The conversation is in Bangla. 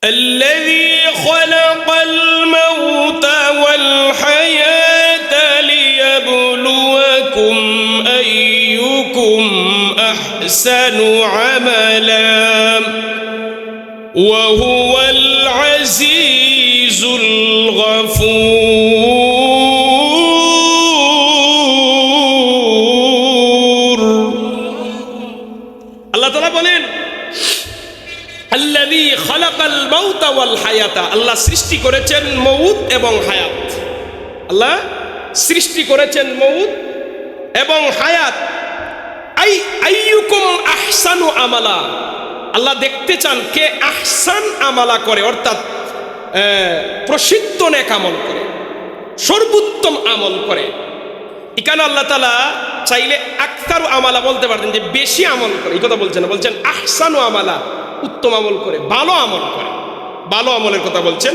الذي خلق الموت والحياة ليبلوكم أيكم أحسن عملا وهو العزيز الغفور الله تعالى বলেন আল্লাযী খালাকাল মাউতা ওয়াল হায়াতা আল্লাহ সৃষ্টি করেছেন মউত এবং হায়াত আল্লাহ সৃষ্টি করেছেন মউত এবং হায়াত আইয়ুকুম আহসানু আমালা আল্লাহ দেখতে চান কে আহসান আমালা করে অর্থাৎ প্রসিদ্ধ নেক আমল করে সর্বোত্তম আমল করে এখানে আল্লাহ তাআলা চাইলে আকতারু আমালা বলতে পারতেন যে বেশি আমল করে এই কথা বলছেন না বলছেন আহসানু আমালা উত্তম আমল করে ভালো আমল করে ভালো আমলের কথা বলছেন